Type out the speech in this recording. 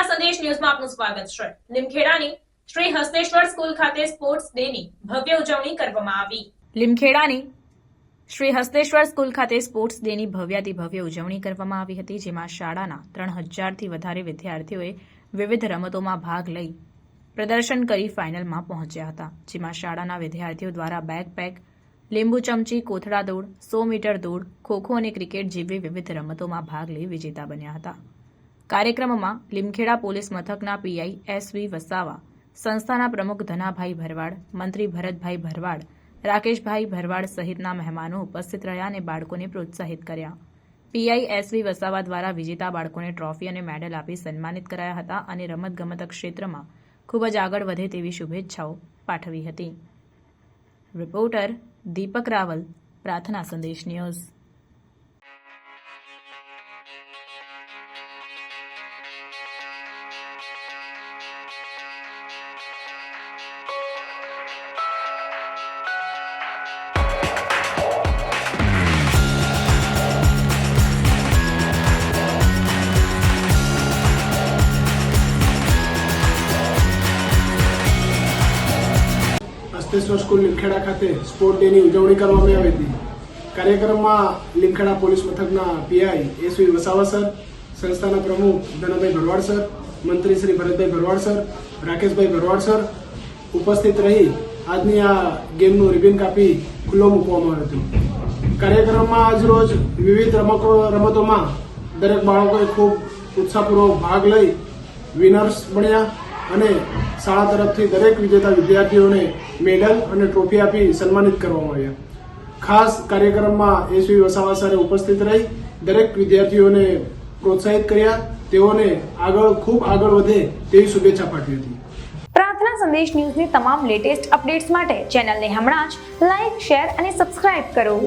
પ્રાર્થના સંદેશ ન્યૂઝમાં આપનું સ્વાગત છે। લીમખેડાની શ્રી હસ્તેશ્વર સ્કૂલ ખાતે સ્પોર્ટ્સ ડેની ભવ્ય ઉજવણી કરવામાં આવી। લીમખેડાની શ્રી હસ્તેશ્વર સ્કૂલ ખાતે સ્પોર્ટ્સ ડેની ભવ્યાતિભવ્ય ઉજવણી કરવામાં આવી હતી, જેમાં શાળાના 3000થી વધારે વિદ્યાર્થીઓએ વિવિધ રમતોમાં ભાગ લઈ પ્રદર્શન કરી ફાઇનલમાં પહોંચ્યા હતા, જેમાં શાળાના વિદ્યાર્થીઓ દ્વારા બેકપેક, લીંબુ ચમચી, કોથળા દોડ, 100 મીટર દોડ, ખોખો અને ક્રિકેટ જેવી વિવિધ રમતોમાં ભાગ લઈ વિજેતા બન્યા હતા। કાર્યક્રમમાં લીમખેડા પોલીસ મથકના પીઆઈ એસવી વસાવા, સંસ્થાના પ્રમુખ ધનાભાઈ ભરવાડ, મંત્રી ભરતભાઈ ભરવાડ, રાકેશભાઈ ભરવાડ સહિતના મહેમાનો ઉપસ્થિત રહ્યા અને બાળકોને પ્રોત્સાહિત કર્યા। પીઆઈ એસવી વસાવા દ્વારા વિજેતા બાળકોને ટ્રોફી અને મેડલ આપી સન્માનિત કરાયા હતા અને રમતગમત ક્ષેત્રમાં ખૂબ જ આગળ વધે તેવી શુભેચ્છાઓ પાઠવી હતી। રિપોર્ટર દીપક રાવલ, પ્રાર્થના સંદેશ ન્યૂઝ। હસ્તેશ્વર સ્કૂલ લીમખેડા ખાતે સ્પોર્ટ ડેની ઉજવણી કરવામાં આવી હતી। કાર્યક્રમમાં લીમખેડા પોલીસ મથકના પીઆઈ એસવી વસાવા સર, સંસ્થાના પ્રમુખ ધનાભાઈ ભરવાડ સર, મંત્રી શ્રી ભરતભાઈ ભરવાડ સર, રાકેશભાઈ ભરવાડ સર ઉપસ્થિત રહી આજની આ ગેમનું રિબિન કાપી ખુલ્લો મૂકવામાં આવ્યો હતો। કાર્યક્રમમાં આજરોજ વિવિધ રમતોમાં દરેક બાળકોએ ખૂબ ઉત્સાહપૂર્વક ભાગ લઈ વિનર્સ બન્યા અને શાળા તરફથી દરેક વિજેતા વિદ્યાર્થીઓને મેડલ અને ટ્રોફી આપી સન્માનિત કરવામાં આવ્યા। ખાસ કાર્યક્રમમાં એસવી વસાવા સરે ઉપસ્થિત રહી દરેક વિદ્યાર્થીઓને પ્રોત્સાહિત કર્યા, તેઓને ખૂબ આગળ વધે તેવી શુભેચ્છા પાઠવી હતી। પ્રાર્થના સંદેશ ન્યૂઝની તમામ લેટેસ્ટ અપડેટ્સ માટે ચેનલને હમણાં જ લાઇક, શેર અને સબસ્ક્રાઇબ કરો।